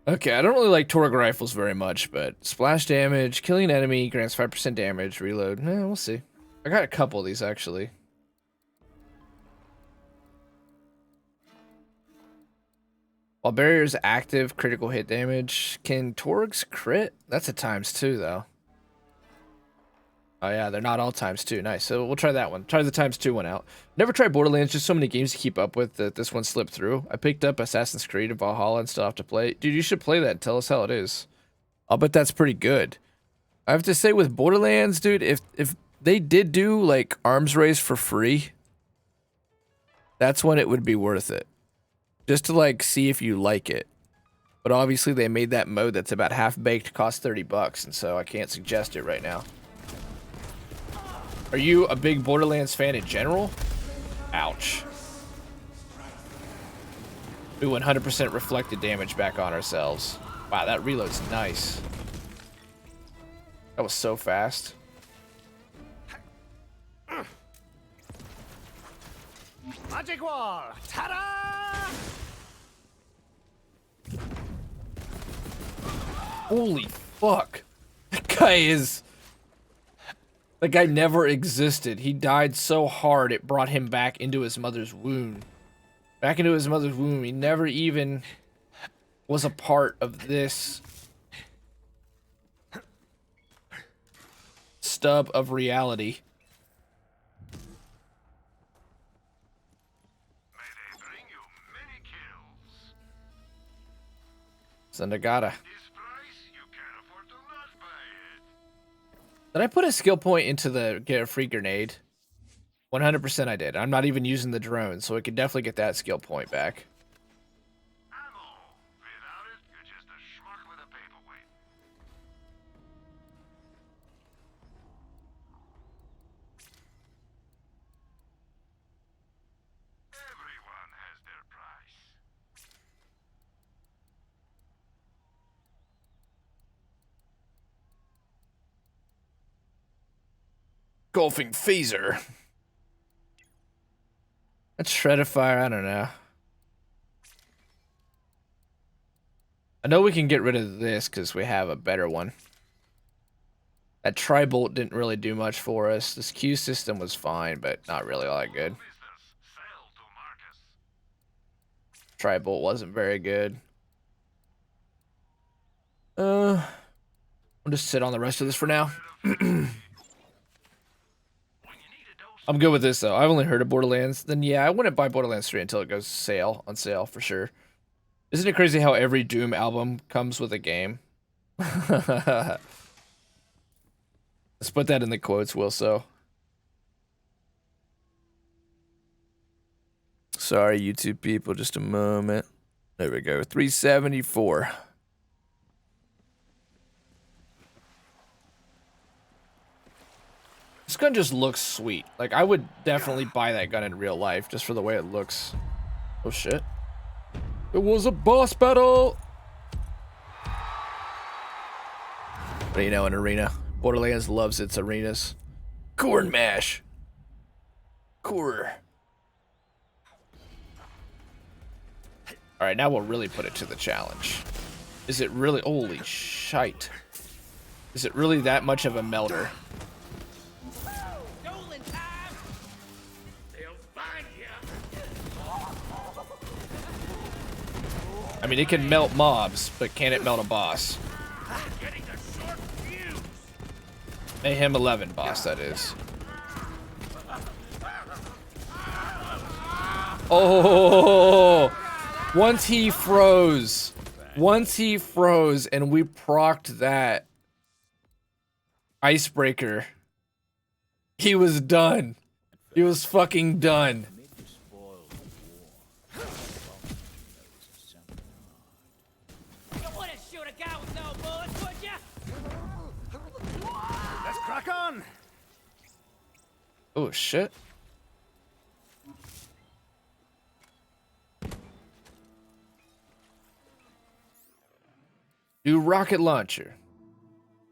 Okay, I don't really like Torgue rifles very much, but splash damage, killing an enemy, grants 5% damage, reload. We'll see. I got a couple of these, actually. While barrier's active, critical hit damage. Can Torgues crit? That's a ×2, though. Oh yeah, they're not all ×2. Nice. So we'll try that one. Try the ×2 one out. Never tried Borderlands. Just so many games to keep up with that this one slipped through. I picked up Assassin's Creed and Valhalla and still have to play. Dude, you should play that and tell us how it is. I'll bet that's pretty good. I have to say with Borderlands, dude, if they did do like arms race for free, that's when it would be worth it. Just to like see if you like it. But obviously they made that mode that's about half baked cost $30, and so I can't suggest it right now. Are you a big Borderlands fan in general? Ouch. We 100% reflected damage back on ourselves. Wow, that reload's nice. That was so fast. Magic wall! Ta-da! Holy fuck. That guy is... That guy never existed. He died so hard it brought him back into his mother's womb. Back into his mother's womb. He never even was a part of this stub of reality. May they bring you many kills. Sandagata. This price, you can't afford to not buy it. Did I put a skill point into the get a free grenade? 100% I did. I'm not even using the drone, so I could definitely get that skill point back. Ammo. Without it, you're just a schmuck with a paperweight. Everyone has their price. Golfing phaser. That's shred of fire. I don't know. I know we can get rid of this because we have a better one. That tri-bolt didn't really do much for us. This Q system was fine, but not really all that good. Business. Sell to Marcus. Tri-bolt wasn't very good. I'll just sit on the rest of this for now. I'm good with this though. I've only heard of Borderlands. Then yeah, I wouldn't buy Borderlands 3 until it goes on sale for sure. Isn't it crazy how every Doom album comes with a game? Let's put that in the quotes, Wilso. Sorry, YouTube people, just a moment. There we go, 374. This gun just looks sweet. Like, I would definitely buy that gun in real life just for the way it looks. Oh, shit. It was a boss battle! What do you know, an arena? Borderlands loves its arenas. Corn mash. Core. Alright, now we'll really put it to the challenge. Is it really... Holy shite. Is it really that much of a melter? I mean, it can melt mobs, but can it melt a boss? Mayhem 11 boss, that is. Oh! Once he froze. Once he froze and we procced that icebreaker, he was done. He was fucking done. Crack on! Oh shit. New rocket launcher.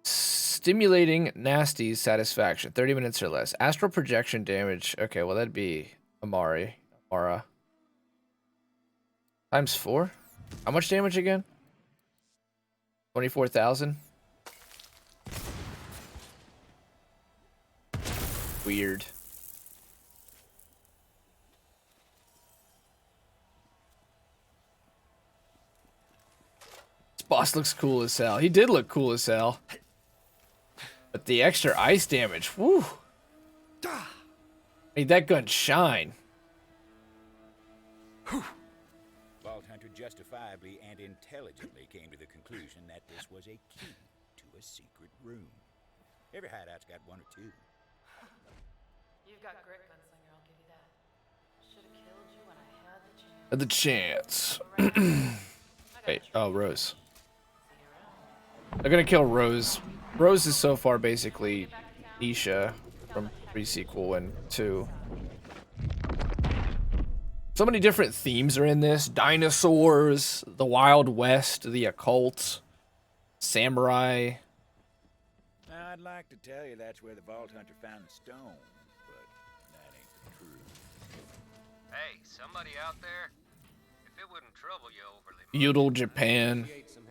Stimulating nasty satisfaction. 30 minutes or less. Astral projection damage. Okay, well that'd be Amara. ×4. How much damage again? 24,000. Weird. This boss looks cool as hell. He did look cool as hell. But the extra ice damage, whew. Made that gun shine. Vault Hunter justifiably and intelligently came to the conclusion that this was a key to a secret room. Every hideout's got one or two. You've got grit, gunslinger, I'll give you that. Should have killed you when I had the chance. The chance. Wait, oh, Rose. They're gonna kill Rose. Rose is so far basically Nisha from pre-sequel and 2. So many different themes are in this. Dinosaurs, the Wild West, the occult, samurai. Now, I'd like to tell you that's where the Vault Hunter found the stone, but that ain't the truth. Hey, somebody out there? If it wouldn't trouble you overly much, Feudal Japan,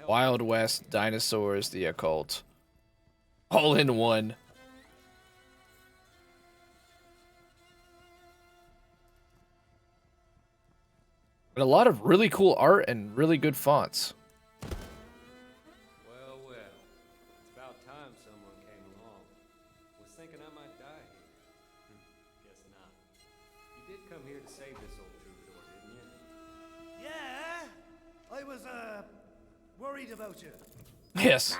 Wild West, dinosaurs, the occult. All in one. And a lot of really cool art and really good fonts. Well, well. It's about time someone came along. Was thinking I might die here. Guess not. You did come here to save this old troubadour, didn't you? Yeah, I was, worried about you. Yes.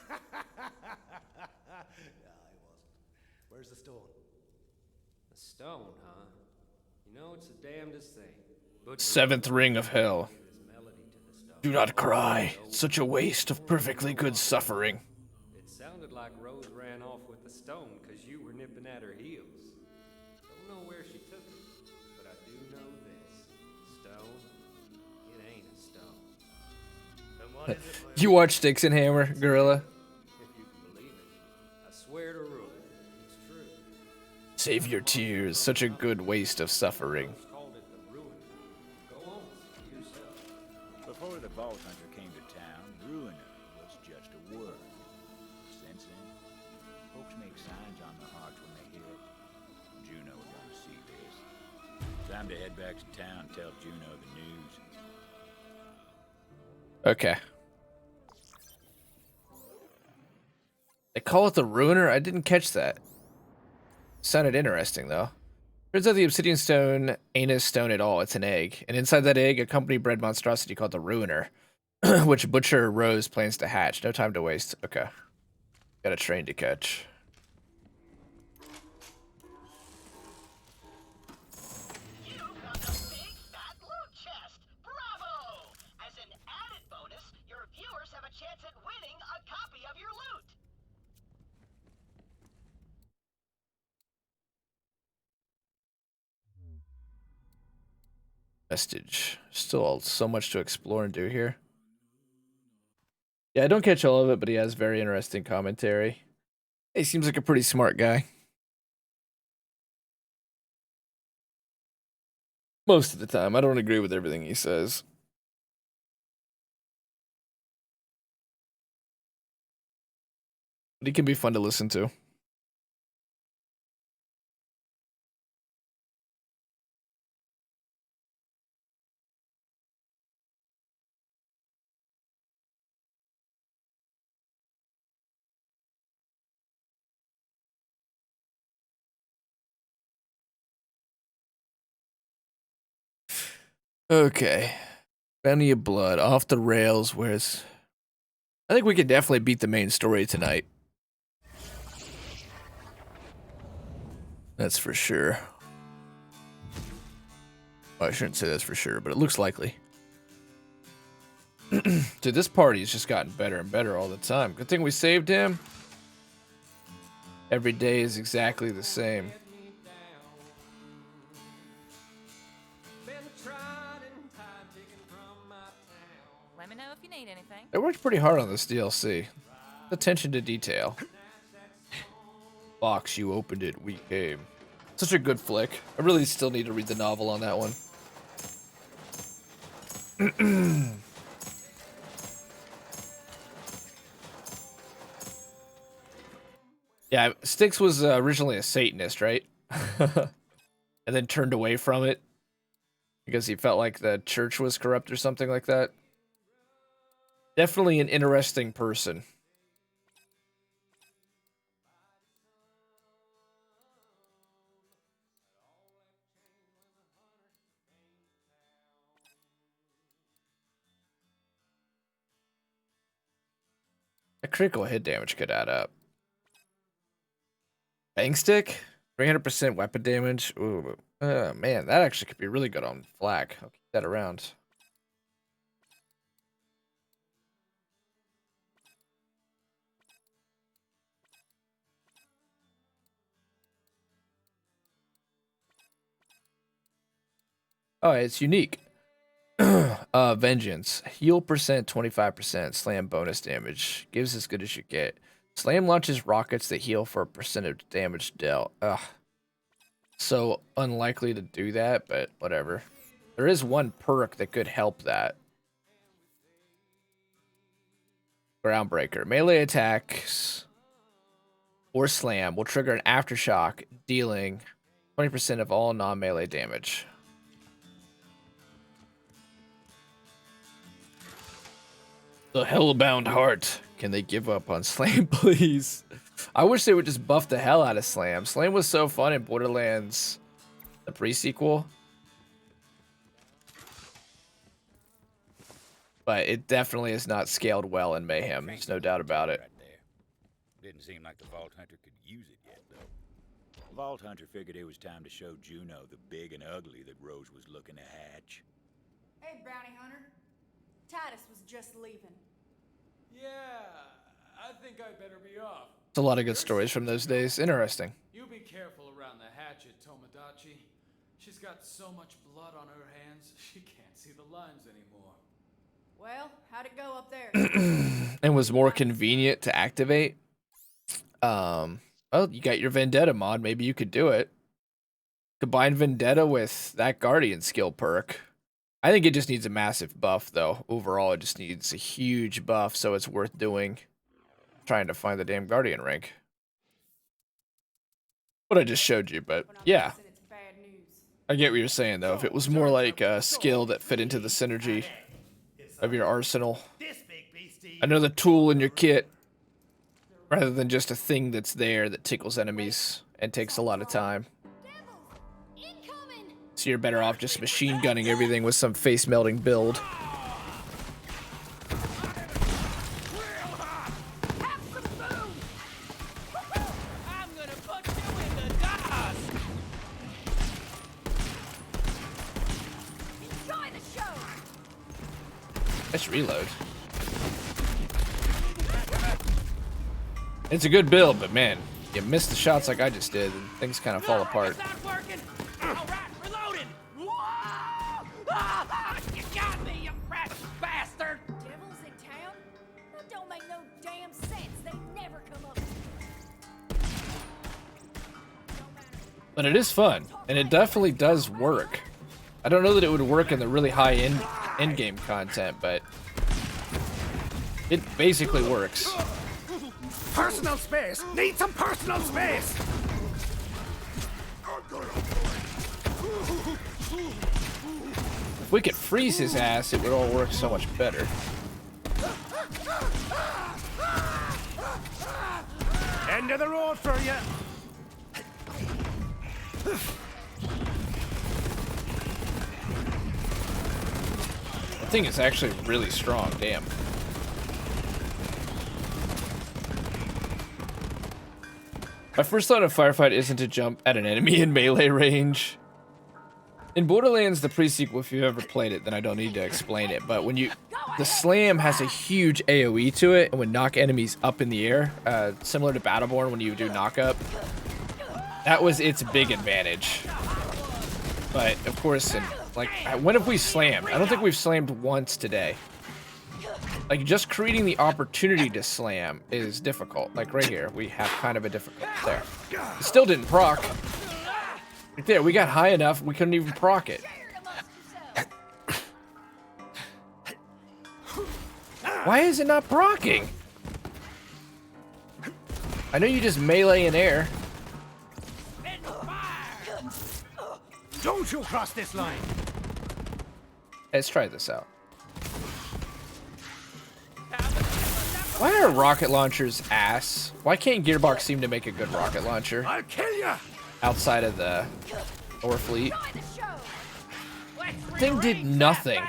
Yeah, I wasn't. Where's the stone? A stone, huh? You know, it's the damnedest thing. Butcher 7th ring of hell. gave his melody to the stone. Do not cry. Such a waste of perfectly good suffering. It sounded like Rose ran off with the stone because you were nipping at her heels. Don't know where she took it, but I do know this. Stone, it ain't a stone. Then what is it? You watch Sticks and Hammer, Gorilla? If you can believe it. I swear to ruin. It's true. Save your tears. Such a good waste of suffering. Rose called it the ruin. Go on, see yourself. Before the Vault Hunter came to town, Ruiner was just a word. Since then, folks make signs on their hearts when they hear it. Juno was gonna see this. Time to head back to town and tell Juno the news. Okay. They call it the Ruiner? I didn't catch that. Sounded interesting, though. Turns out the obsidian stone ain't a stone at all. It's an egg. And inside that egg, a company-bred monstrosity called the Ruiner, which Butcher Rose plans to hatch. No time to waste. Okay. Got a train to catch. You got the big fat loot chest! Bravo! As an added bonus, your viewers have a chance at winning a copy of your loot! Vestige. Still so much to explore and do here. Yeah, I don't catch all of it, but he has very interesting commentary. He seems like a pretty smart guy. Most of the time. I don't agree with everything he says. But he can be fun to listen to. Okay. Bounty of Blood. Off the rails. Where's... I think we could definitely beat the main story tonight. That's for sure. Well, I shouldn't say that's for sure, but it looks likely. Dude, this party's just gotten better and better all the time. Good thing we saved him. Every day is exactly the same. Let me know if you need anything. They worked pretty hard on this DLC. Attention to detail. Box, you opened it, we came. Such a good flick. I really still need to read the novel on that one. Yeah, Styx was originally a Satanist, right? And then turned away from it because he felt like the church was corrupt or something like that. Definitely an interesting person. A critical hit damage could add up. Bang stick? 300% weapon damage? Ooh, man, that actually could be really good on flag. I'll keep that around. Oh, it's unique. Vengeance. Heal percent 25%. Slam bonus damage. Gives as good as you get. Slam launches rockets that heal for a percentage damage dealt. Ugh. So unlikely to do that, but whatever. There is one perk that could help that. Groundbreaker. Melee attacks or slam will trigger an aftershock, dealing 20% of all non-melee damage. The Hellbound Heart. Can they give up on Slam, please? I wish they would just buff the hell out of Slam. Slam was so fun in Borderlands, the pre-sequel. But it definitely is not scaled well in Mayhem. There's no doubt about it. Right there. Didn't seem like the Vault Hunter could use it yet, though. The Vault Hunter figured it was time to show Juno the big and ugly that Rose was looking to hatch. Hey, Bounty Hunter. Titus was just leaving. Yeah, I think I better be off. It's a lot of good stories from those days. Interesting. You be careful around the hatchet, Tomodachi. She's got so much blood on her hands, she can't see the lines anymore. Well, how'd it go up there? And was more convenient to activate. Well, you got your Vendetta mod. Maybe you could do it. Combine Vendetta with that Guardian skill perk. I think it just needs a massive buff, though. Overall, it just needs a huge buff, so it's worth doing. Trying to find the damn Guardian rank. What I just showed you, but yeah. I get what you're saying, though. If it was more like a skill that fit into the synergy of your arsenal. Another tool in your kit. Rather than just a thing that's there that tickles enemies and takes a lot of time. So you're better off just machine gunning everything with some face melting build. Let's reload. It's a good build, but man, you miss the shots like I just did, and things kind of fall apart. You got me, you rat bastard! Devils in town? That don't make no damn sense. They never come up. But it is fun, and it definitely does work. I don't know that it would work in the really high end game content, but it basically works. Personal space! Need some personal space! If we could freeze his ass, it would all work so much better. End of the road for you! The thing is actually really strong, damn. My first thought of firefight isn't to jump at an enemy in melee range. In Borderlands, the pre-sequel, if you've ever played it, then I don't need to explain it. But when the slam has a huge AoE to it and would knock enemies up in the air, similar to Battleborn when you do knock up. That was its big advantage. But of course, when have we slammed? I don't think we've slammed once today. Like, just creating the opportunity to slam is difficult. Like, right here, we have kind of a difficult... There. It still didn't proc. Right there, we got high enough, we couldn't even proc it. Why is it not procking? I know you just melee in air. Don't you cross this line! Let's try this out. Why are rocket launchers ass? Why can't Gearbox seem to make a good rocket launcher I'll kill ya! outside of the lower fleet? Thing did nothing.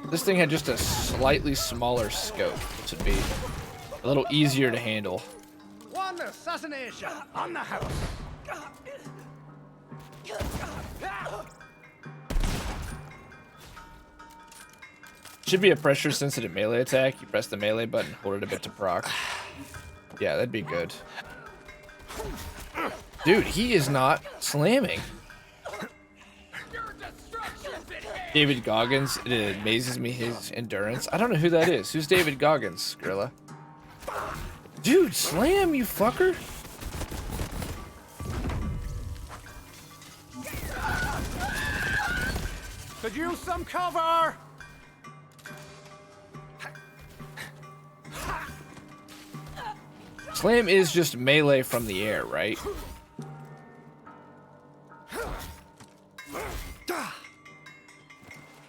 This thing had just a slightly smaller scope, which would be a little easier to handle. One assassination on the house! Should be a pressure sensitive melee attack. You press the melee button, hold it a bit to proc. Yeah, that'd be good. Dude, he is not slamming. David Goggins, it amazes me his endurance. I don't know who that is. Who's David Goggins, Gorilla? Dude, slam, you fucker. Could use some cover! Slam is just melee from the air, right?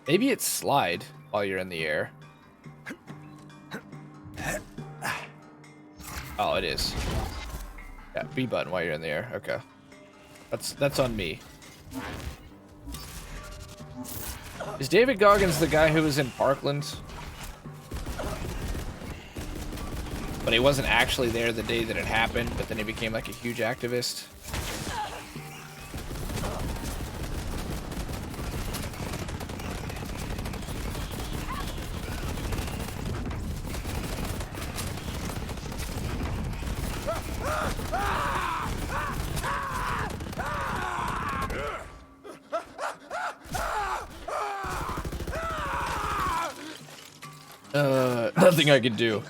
Maybe it's slide while you're in the air. Oh, it is. Yeah, B button while you're in the air. Okay. That's on me. Is David Goggins the guy who was in Parkland? But he wasn't actually there the day that it happened, but then he became like a huge activist. Nothing I could do.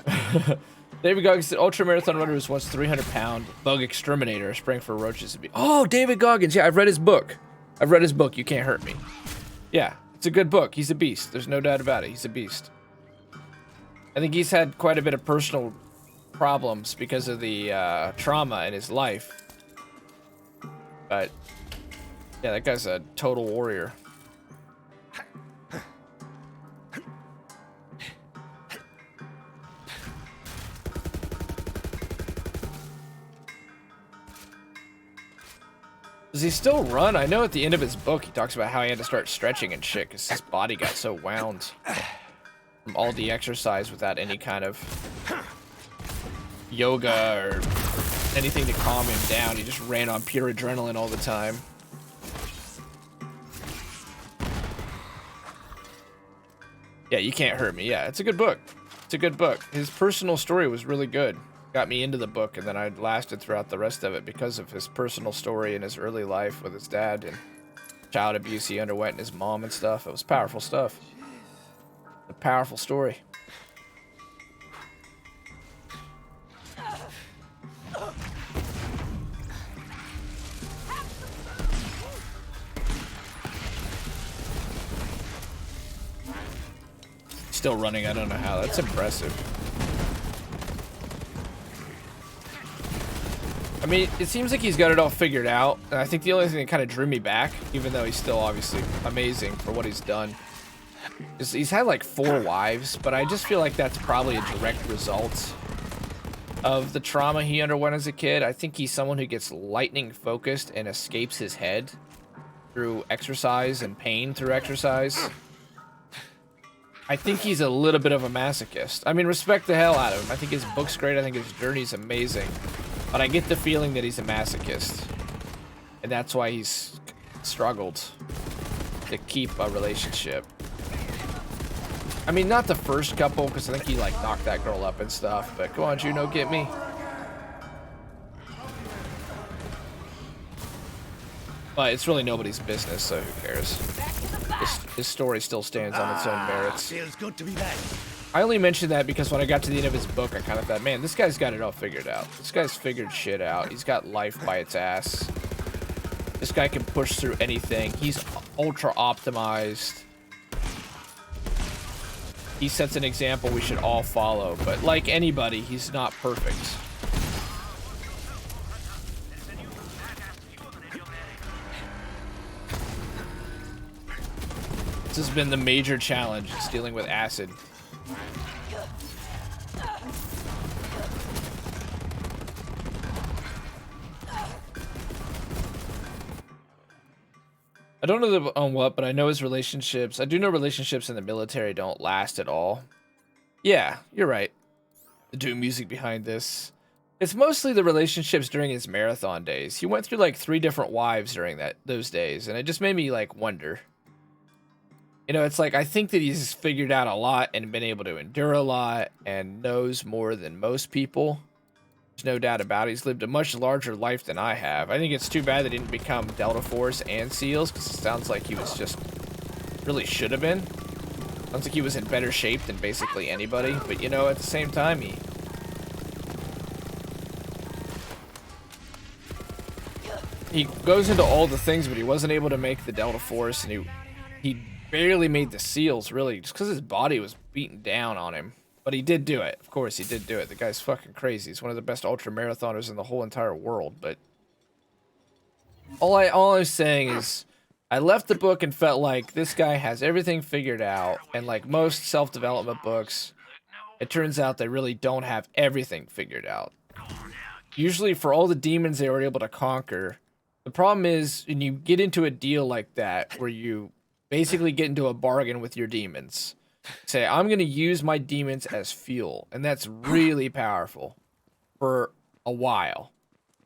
David Goggins said, ultra marathon runner was once 300-pound bug exterminator, spraying for roaches. Oh, David Goggins. Yeah, I've read his book. You Can't Hurt Me. Yeah, it's a good book. He's a beast. There's no doubt about it. He's a beast. I think he's had quite a bit of personal problems because of the trauma in his life. But yeah, that guy's a total warrior. Does he still run? I know at the end of his book he talks about how he had to start stretching and shit because his body got so wound from all the exercise without any kind of yoga or anything to calm him down. He just ran on pure adrenaline all the time. Yeah, You Can't Hurt Me. Yeah, it's a good book. It's a good book. His personal story was really good. Got me into the book, and then I lasted throughout the rest of it because of his personal story and his early life with his dad and child abuse he underwent and his mom and stuff. It was powerful stuff. A powerful story. Still running, I don't know how. That's impressive. I mean, it seems like he's got it all figured out, and I think the only thing that kind of drew me back, even though he's still obviously amazing for what he's done, is he's had like 4 wives, but I just feel like that's probably a direct result of the trauma he underwent as a kid. I think he's someone who gets lightning focused and escapes his head through exercise and pain through exercise. I think he's a little bit of a masochist. I mean, respect the hell out of him. I think his book's great. I think his journey's amazing. But I get the feeling that he's a masochist. And that's why he's struggled to keep a relationship. I mean, not the first couple, because I think he, like, knocked that girl up and stuff. But come on, Juno, get me. But it's really nobody's business, so who cares? His story still stands on its own merits. Feels good to be back. I only mentioned that because when I got to the end of his book, I kind of thought, man, this guy's got it all figured out. This guy's figured shit out. He's got life by its ass. This guy can push through anything. He's ultra optimized. he sets an example we should all follow. But like anybody, he's not perfect. This has been the major challenge, is dealing with acid. I don't know on what, but I know his relationships. I do know relationships in the military don't last at all. Yeah, you're right. The doom music behind this. It's mostly the relationships during his marathon days. He went through like 3 different wives during those days, and it just made me like wonder. You know, it's like I think that he's figured out a lot and been able to endure a lot and knows more than most people. There's no doubt about it. He's lived a much larger life than I have. I think it's too bad they didn't become Delta Force and SEALs, because it sounds like he was just really should have been. Sounds like he was in better shape than basically anybody. But you know, at the same time, he goes into all the things, but he wasn't able to make the Delta Force, and he barely made the SEALs, really, just because his body was beaten down on him. But he did do it. Of course, he did do it. The guy's fucking crazy. He's one of the best ultra marathoners in the whole entire world. But all I'm saying is, I left the book and felt like this guy has everything figured out. And like most self-development books, it turns out they really don't have everything figured out. Usually, for all the demons they were able to conquer, the problem is when you get into a deal like that, where you basically get into a bargain with your demons. Say, I'm going to use my demons as fuel. And that's really powerful for a while.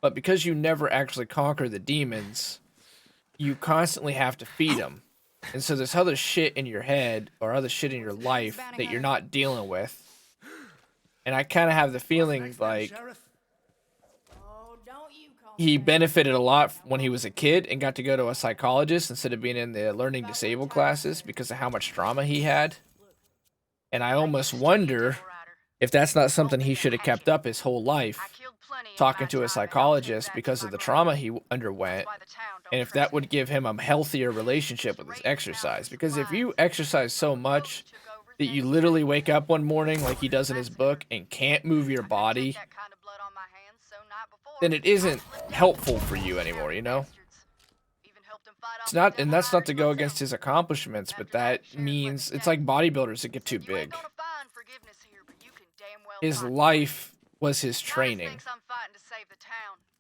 But because you never actually conquer the demons, you constantly have to feed them. And so there's other shit in your head or other shit in your life that you're not dealing with. And I kind of have the feeling like he benefited a lot when he was a kid and got to go to a psychologist instead of being in the learning disabled classes because of how much trauma he had. And I almost wonder if that's not something he should have kept up his whole life, talking to a psychologist because of the trauma he underwent, and if that would give him a healthier relationship with his exercise. Because if you exercise so much that you literally wake up one morning, like he does in his book, and can't move your body, then it isn't helpful for you anymore, you know? It's not, and that's not to go against his accomplishments, but that means it's like bodybuilders that get too big. His life was his training.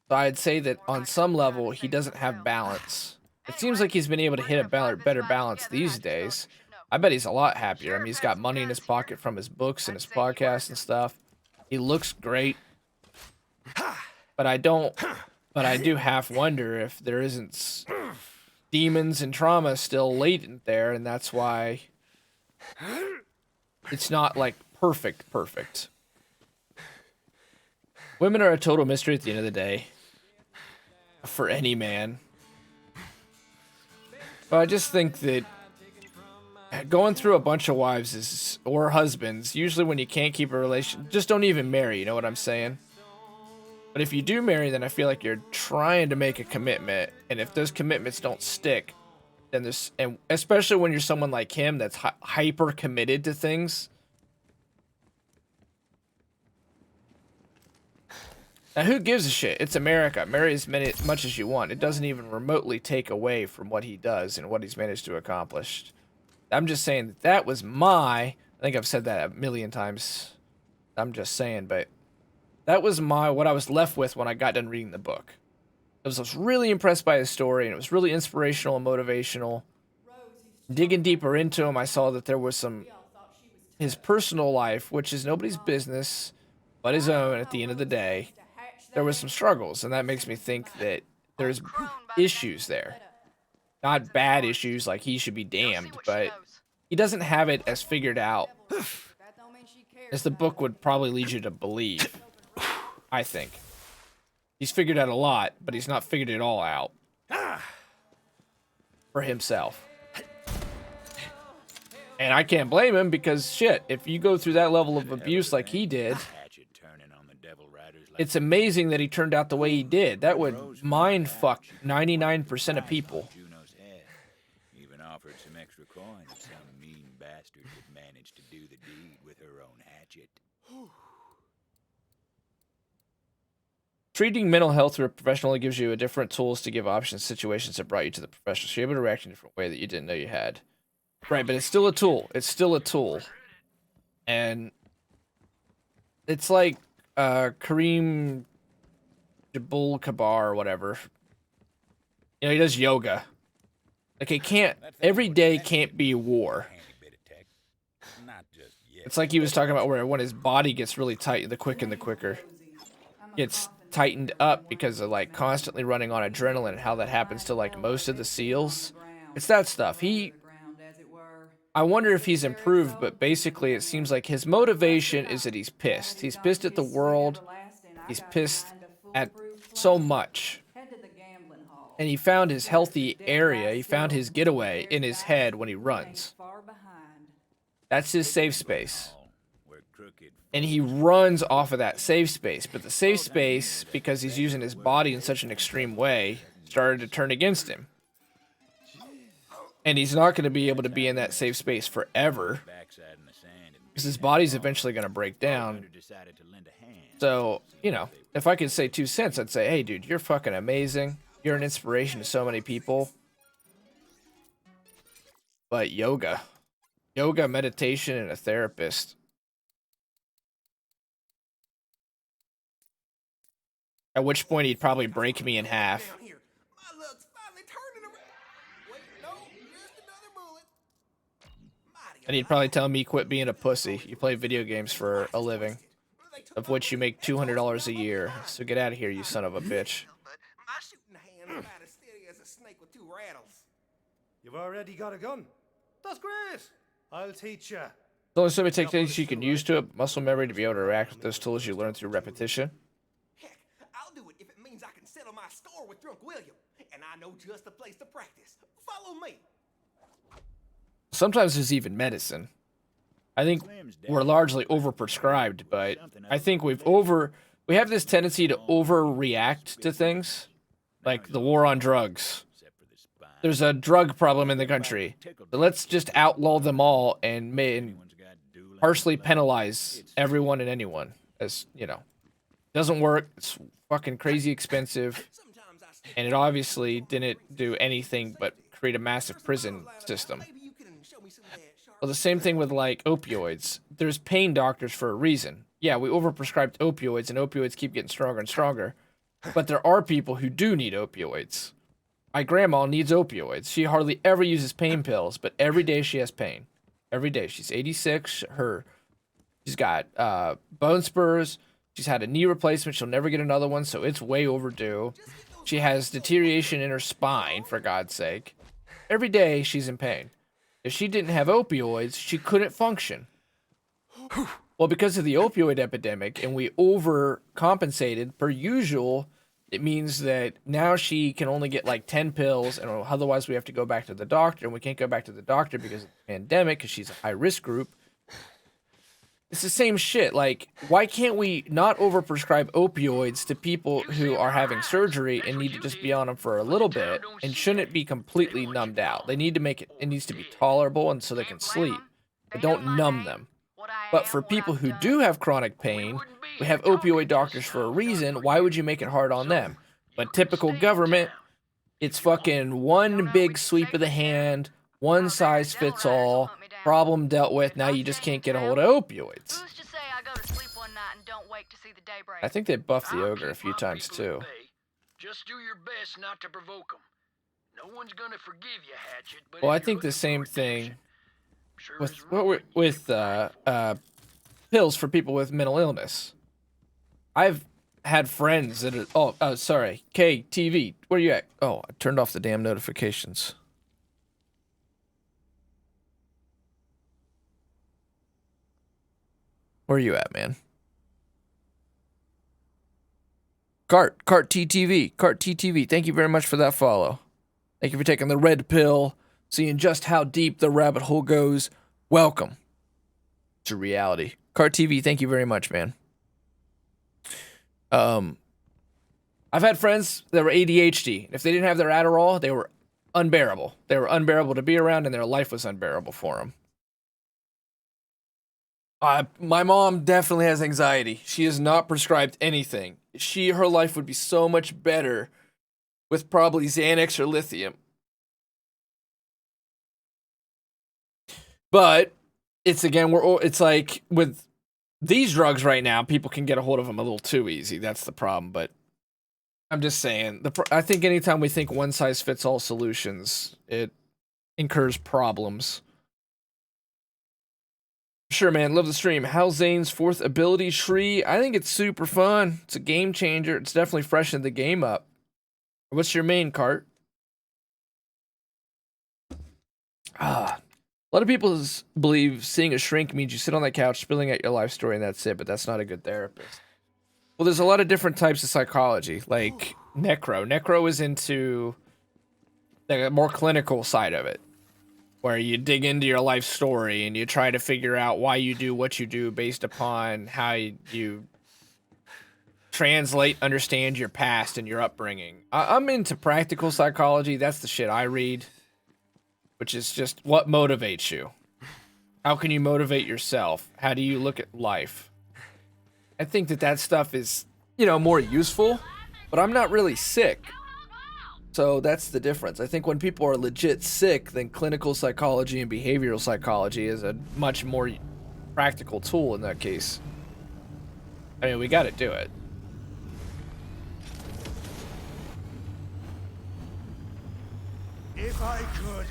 So I'd say that on some level, he doesn't have balance. It seems like he's been able to hit a better balance these days. I bet he's a lot happier. I mean, he's got money in his pocket from his books and his podcasts and stuff. He looks great. But I do half wonder if there isn't demons and trauma still latent there, and that's why it's not like perfect. Women are a total mystery at the end of the day for any man. But I just think that going through a bunch of wives or husbands, usually when you can't keep a relation, just don't even marry, you know what I'm saying? But if you do marry, then I feel like you're trying to make a commitment, and if those commitments don't stick, then and especially when you're someone like him that's hyper committed to things. Now, who gives a shit? It's America. Marry as much as you want. It doesn't even remotely take away from what he does and what he's managed to accomplish. I'm just saying that was I think I've said that a million times. I'm just saying, but that was what I was left with when I got done reading the book. I was really impressed by his story, and it was really inspirational and motivational. Digging deeper into him, I saw that there was his personal life, which is nobody's business but his own at the end of the day. There was some struggles, and that makes me think that there's issues there. Not bad issues like he should be damned, but he doesn't have it as figured out as the book would probably lead you to believe. I think. He's figured out a lot, but he's not figured it all out for himself. And I can't blame him because, shit, if you go through that level of abuse like he did, it's amazing that he turned out the way he did. That would mind fuck 99% of people. some extra coin if some mean bastard could manage to do the deed with her own hatchet. Treating mental health through a professional gives you a different tools to give options situations that brought you to the professional. So you're able to react in a different way that you didn't know you had. Right, but it's still a tool. It's still a tool. And it's like Kareem Jabul Kabar or whatever. You know, he does yoga. Like, it can't, every day can't be war. It's like he was talking about where when his body gets really tight, the quicker. Gets tightened up because of like constantly running on adrenaline and how that happens to like most of the SEALs. It's that stuff. I wonder if he's improved, but basically it seems like his motivation is that he's pissed. He's pissed at the world. He's pissed at so much. And he found his healthy area. He found his getaway in his head when he runs. That's his safe space. And he runs off of that safe space. But the safe space, because he's using his body in such an extreme way, started to turn against him. And he's not going to be able to be in that safe space forever. Because his body's eventually going to break down. So, you know, if I could say 2 cents, I'd say, hey, dude, you're fucking amazing. You're an inspiration to so many people. But yoga, meditation, and a therapist. At which point he'd probably break me in half. And he'd probably tell me quit being a pussy. You play video games for a living, of which you make $200 a year. So get out of here, you son of a bitch. You've already got a gun. That's great. I'll teach you. It's only so many techniques you can use to it. Muscle memory to be able to react with those tools you learn through repetition. Heck, I'll do it if it means I can settle my score with Drunk William. And I know just the place to practice. Follow me. Sometimes there's even medicine. I think we're largely overprescribed, but I think we have this tendency to overreact to things, like the war on drugs. There's a drug problem in the country. So let's just outlaw them all and harshly penalize everyone and anyone. As, you know, doesn't work. It's fucking crazy expensive. And it obviously didn't do anything but create a massive prison system. Well, the same thing with, like, opioids. There's pain doctors for a reason. Yeah, we overprescribed opioids, and opioids keep getting stronger and stronger. But there are people who do need opioids. My grandma needs opioids. She hardly ever uses pain pills, but every day she has pain. Every day. She's 86. She's got bone spurs. She's had a knee replacement. She'll never get another one, so it's way overdue. She has deterioration in her spine, for God's sake. Every day she's in pain. If she didn't have opioids, she couldn't function. Well, because of the opioid epidemic, and we overcompensated per usual, it means that now she can only get like 10 pills, and otherwise we have to go back to the doctor, and we can't go back to the doctor because of the pandemic, because she's a high-risk group. It's the same shit. Like, why can't we not overprescribe opioids to people who are having surgery and need to just be on them for a little bit, and shouldn't it be completely numbed out? They need to make it needs to be tolerable and so they can sleep, but don't numb them. But for people who do have chronic pain, we have opioid doctors for a reason. Why would you make it hard on them? But typical government, it's fucking one big sweep of the hand, one size fits all. Problem dealt with. Now you just can't get a hold of opioids. I think they buffed the ogre a few times too. Just do your best not to provoke 'em. No one's gonna forgive you, Hatchet. But Well, I think the same thing with pills for people with mental illness. I've had friends that are. Sorry, KTV. Where you at? Oh, I turned off the damn notifications. Where you at, man? Cart TTV. Thank you very much for that follow. Thank you for taking the red pill, seeing just how deep the rabbit hole goes. Welcome to reality. Cart TV, thank you very much, man. I've had friends that were ADHD. If they didn't have their Adderall, they were unbearable. They were unbearable to be around, and their life was unbearable for them. My mom definitely has anxiety. She is not prescribed anything. Her life would be so much better with probably Xanax or lithium. But it's like with these drugs right now, people can get a hold of them a little too easy. That's the problem. But I'm just saying, I think anytime we think one size fits all solutions, it incurs problems. Sure, man. Love the stream. How's Zane's 4th ability tree? I think it's super fun. It's a game changer. It's definitely freshened the game up. What's your main cart? A lot of people believe seeing a shrink means you sit on that couch spilling out your life story and that's it, but that's not a good therapist. Well, there's a lot of different types of psychology, like Necro. Necro is into the more clinical side of it, where you dig into your life story and you try to figure out why you do what you do based upon how you understand your past and your upbringing. I'm into practical psychology. That's the shit I read, which is just what motivates you. How can you motivate yourself? How do you look at life? I think that stuff is, more useful, but I'm not really sick. So that's the difference. I think when people are legit sick, then clinical psychology and behavioral psychology is a much more practical tool in that case. I mean, we got to do it. If I could,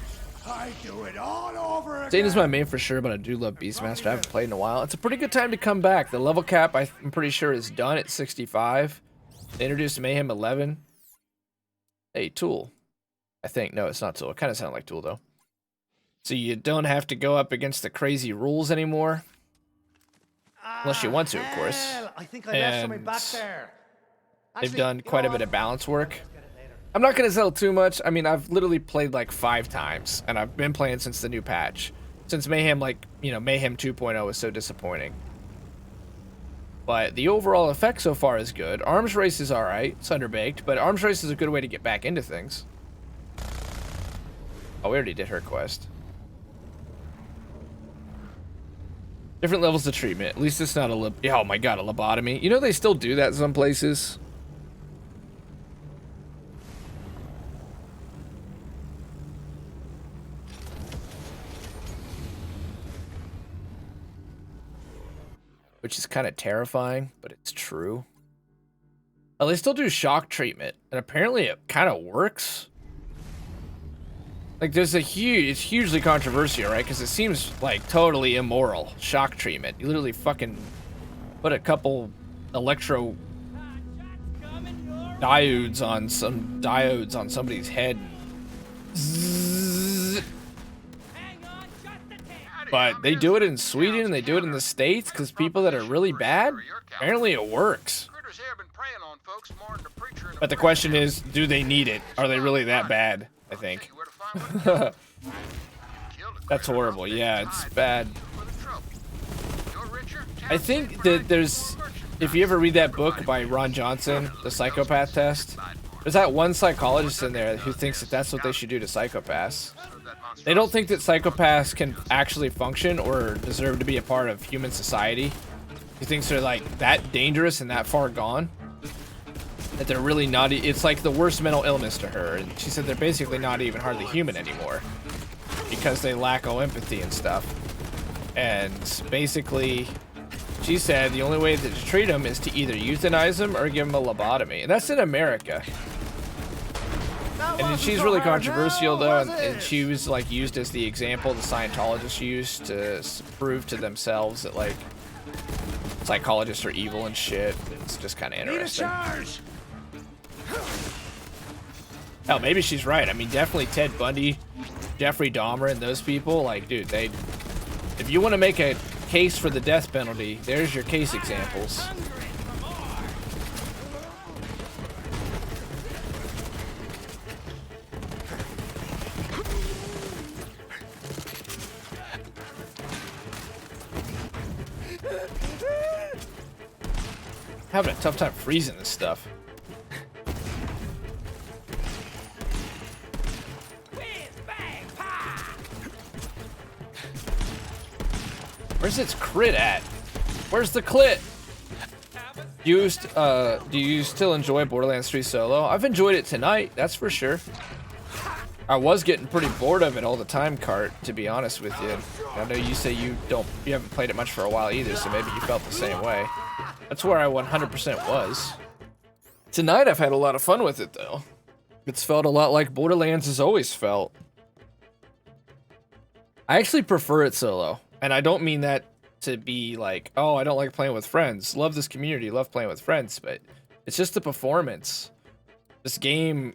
I'd do it all over again. Zane is my main for sure, but I do love Beastmaster. I haven't played in a while. It's a pretty good time to come back. The level cap, I'm pretty sure, is done at 65. They introduced Mayhem 11. Hey, Tool. I think. No, it's not Tool. It kind of sounded like Tool, though. So you don't have to go up against the crazy rules anymore. Unless you want to, of course. I think I left something back there. They've done quite a bit of balance work. I'm not going to sell too much. I mean, I've literally played like 5 times, and I've been playing since the new patch. Since Mayhem, Mayhem 2.0 was so disappointing. But the overall effect so far is good. Arms Race is alright. It's underbaked, but Arms Race is a good way to get back into things. Oh, we already did her quest. Different levels of treatment. At least it's not oh my god, a lobotomy. You know they still do that in some places? Which is kind of terrifying, but it's true. Oh, they still do shock treatment, and apparently it kind of works. Like, it's hugely controversial, right? Because it seems like totally immoral. Shock treatment. You literally fucking put a couple electro diodes on somebody's head. Zzz. But they do it in Sweden and they do it in the States because people that are really bad, apparently it works. But the question is, do they need it? Are they really that bad? I think. That's horrible. Yeah, it's bad. I think that if you ever read that book by Ron Johnson, The Psychopath Test, there's that one psychologist in there who thinks that that's what they should do to psychopaths. They don't think that psychopaths can actually function or deserve to be a part of human society. He thinks they're like that dangerous and that far gone that they're really not. It's like the worst mental illness to her, and she said they're basically not even hardly human anymore because they lack empathy and stuff. And basically, she said the only way to treat them is to either euthanize them or give them a lobotomy, and that's in America. And she's really controversial though, and she was like used as the example the Scientologists used to prove to themselves that like psychologists are evil and shit. It's just kind of interesting. Hell, maybe she's right. I mean, definitely Ted Bundy, Jeffrey Dahmer, and those people, like, dude, if you want to make a case for the death penalty, there's your case examples. Having a tough time freezing this stuff. Where's its crit at? Where's the clit? Do you still enjoy Borderlands 3 solo? I've enjoyed it tonight, that's for sure. I was getting pretty bored of it all the time, Cart, to be honest with you. I know you say you haven't played it much for a while either, so maybe you felt the same way. That's where I 100% was. Tonight I've had a lot of fun with it though. It's felt a lot like Borderlands has always felt. I actually prefer it solo, and I don't mean that to be like, oh, I don't like playing with friends. Love this community, love playing with friends, but it's just the performance. This game,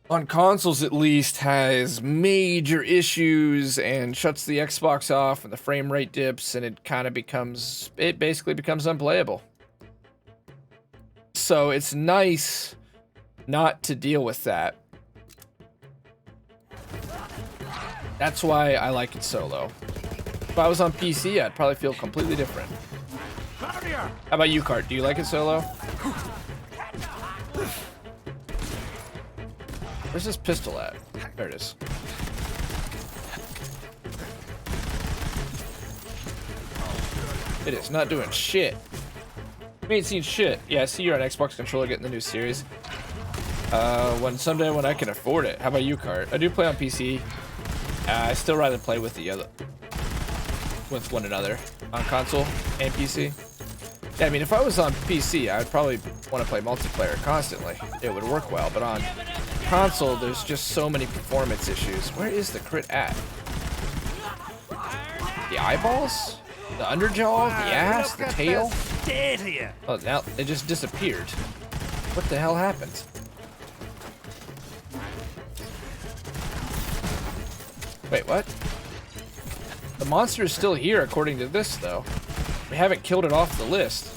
on consoles at least, has major issues and shuts the Xbox off and the frame rate dips, and it basically becomes unplayable. So it's nice not to deal with that. That's why I like it solo. If I was on PC, I'd probably feel completely different. How about you, Cart? Do you like it solo? Where's this pistol at? There it is. It is not doing shit. We ain't seen shit. Yeah, I see you're on Xbox controller getting the new series. Someday when I can afford it. How about you, Cart? I do play on PC. I still rather play with one another on console and PC. Yeah, I mean, if I was on PC, I'd probably want to play multiplayer constantly. It would work well, but on console, there's just so many performance issues. Where is the crit at? The eyeballs? The underjaw? The ass? The tail? Oh, now it just disappeared. What the hell happened? Wait, what? The monster is still here according to this, though. We haven't killed it off the list.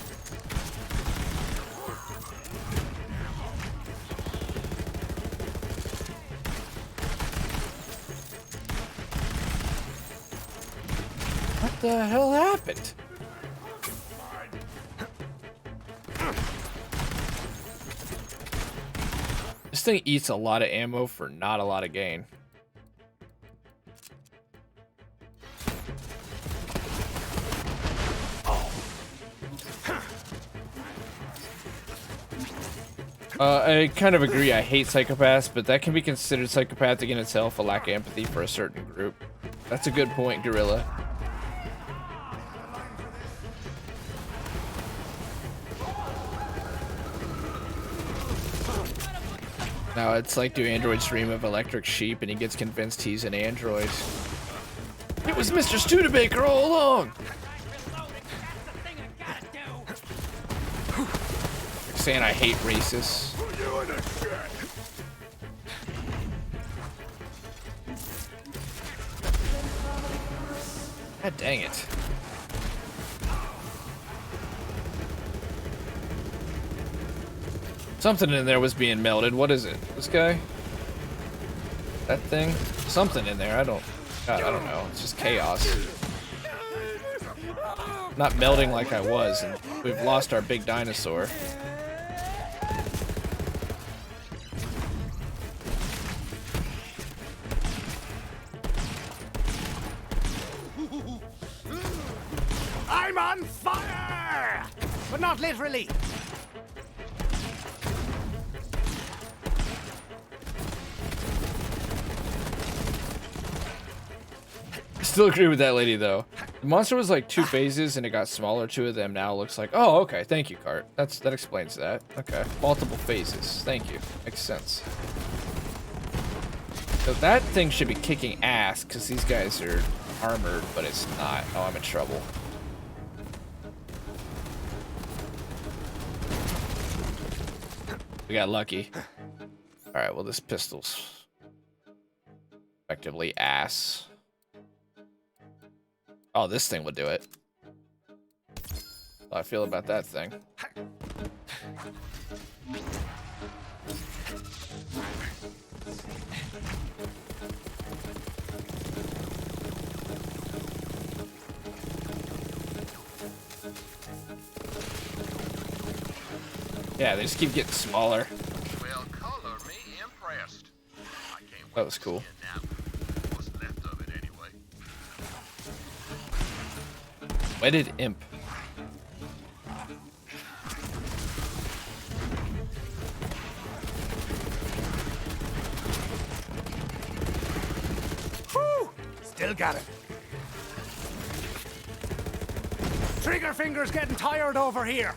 What the hell happened? This thing eats a lot of ammo for not a lot of gain. I kind of agree. I hate psychopaths, but that can be considered psychopathic in itself, a lack of empathy for a certain group. That's a good point, Gorilla. Now it's like, do androids dream of electric sheep and he gets convinced he's an android? It was Mr. Studebaker all along! Saying I hate racists. God dang it. Something in there was being melted. What is it? This guy? That thing? Something in there. I don't know. It's just chaos. Not melting like I was, and we've lost our big dinosaur. I'm on fire! But not literally. I still agree with that lady, though. The monster was like 2 phases, and it got smaller. 2 of them now looks like... Oh, okay. Thank you, Cart. That explains that. Okay. Multiple phases. Thank you. Makes sense. So that thing should be kicking ass, because these guys are armored, but it's not. Oh, I'm in trouble. We got lucky. Alright, well, this pistol's effectively ass. Oh, this thing would do it. How I feel about that thing. Yeah, they just keep getting smaller. Well, color me impressed. That was cool. Wedded imp. Whew! Still got it. Trigger finger's getting tired over here.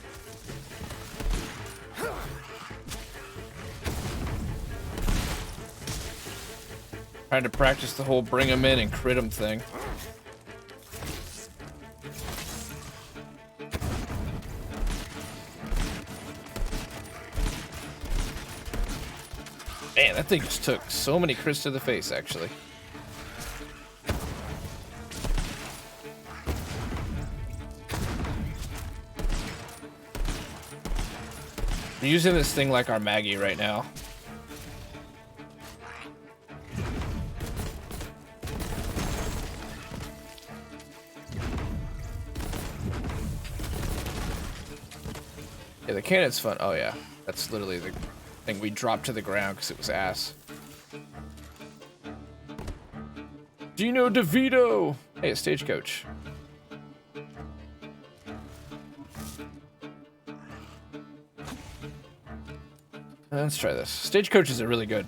Trying to practice the whole bring him in and crit him thing. Man, that thing just took so many crits to the face, actually. We're using this thing like our Maggie right now. Yeah, the cannon's fun. Oh yeah, that's literally the thing we dropped to the ground because it was ass. Gino DeVito! Hey, a stagecoach. Let's try this. Stagecoaches are really good.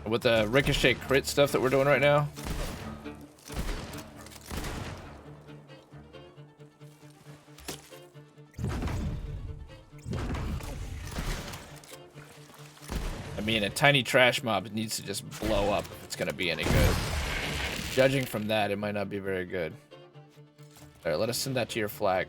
With the ricochet crit stuff that we're doing right now. I mean, a tiny trash mob needs to just blow up if it's gonna be any good. Judging from that, it might not be very good. Alright, let us send that to your flag.